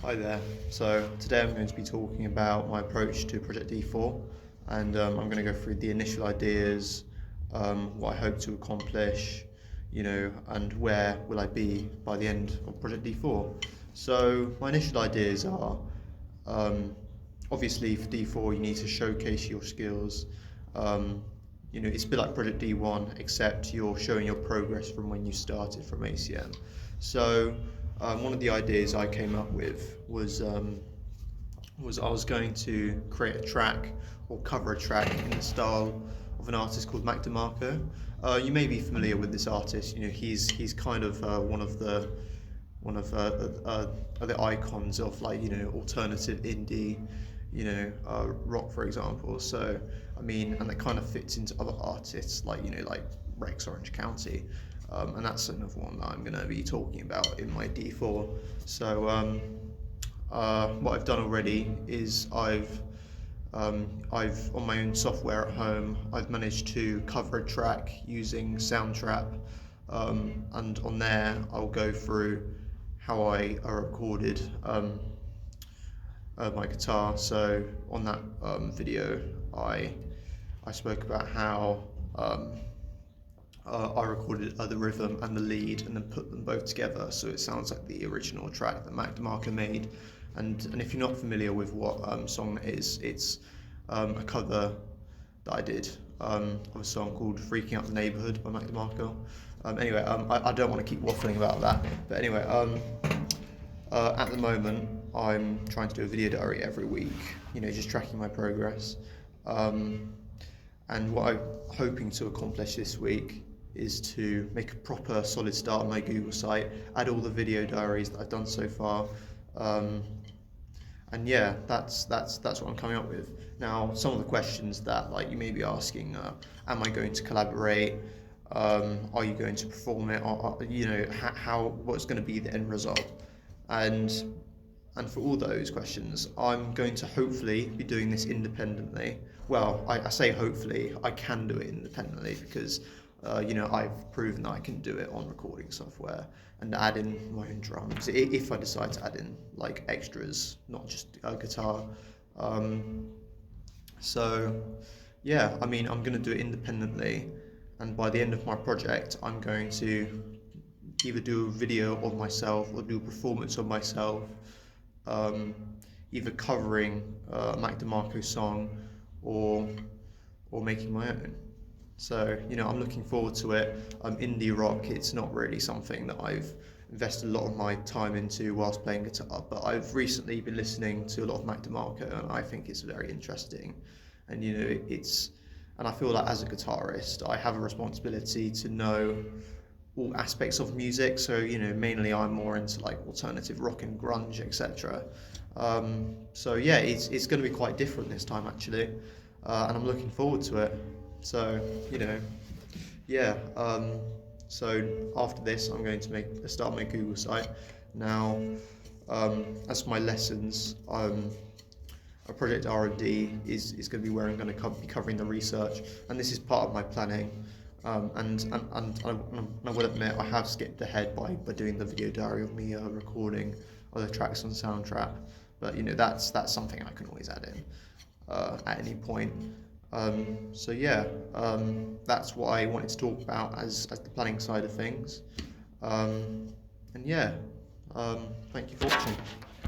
Hi there. So today I'm going to be talking about my approach to Project D4, and I'm going to go through the initial ideas, what I hope to accomplish, and where will I be by the end of Project D4. So my initial ideas are, obviously for D4 you need to showcase your skills. It's a bit like Project D1, except you're showing your progress from when you started from ACM. So one of the ideas I came up with was I was going to create a track or cover a track in the style of an artist called Mac DeMarco. You may be familiar with this artist. He's kind of one of the icons of alternative indie, rock, for example. So and that kind of fits into other artists like Rex Orange County, and that's another one that I'm going to be talking about in my D4. So what I've done already is I've on my own software at home, I've managed to cover a track using Soundtrap, and on there I'll go through how I recorded my guitar. So on that video, I spoke about how I recorded the rhythm and the lead and then put them both together so it sounds like the original track that Mac DeMarco made. And if you're not familiar with what song it is, it's a cover that I did of a song called Freaking Out the Neighborhood by Mac DeMarco. Anyway, I don't want to keep waffling about that, but anyway, at the moment I'm trying to do a video diary every week, just tracking my progress. And what I'm hoping to accomplish this week is to make a proper solid start on my Google site, add all the video diaries that I've done so far, and yeah, that's what I'm coming up with. Now, some of the questions that you may be asking, am I going to collaborate? Are you going to perform it? Or, what's going to be the end result? And for all those questions, I'm going to hopefully be doing this independently. Well, I say hopefully, I can do it independently because, I've proven that I can do it on recording software and add in my own drums if I decide to add in extras, not just a guitar. So yeah, I'm going to do it independently, and by the end of my project, I'm going to either do a video of myself or do a performance of myself, either covering a Mac DeMarco song or making my own. So I'm looking forward to it. Indie rock, it's not really something that I've invested a lot of my time into whilst playing guitar, but I've recently been listening to a lot of Mac DeMarco and I think it's very interesting. And and I feel like as a guitarist I have a responsibility to know all aspects of music. So mainly I'm more into alternative rock and grunge, etc. So yeah, it's going to be quite different this time actually, and I'm looking forward to it. So yeah. So after this, I'm going to start my Google site. Now, as for my lessons, a project R&D is going to be where I'm going to be covering the research, and this is part of my planning. And I will admit I have skipped ahead by doing the video diary of me recording other tracks on Soundtrap, but that's something I can always add in at any point. So yeah, that's what I wanted to talk about as the planning side of things. And yeah, thank you for watching.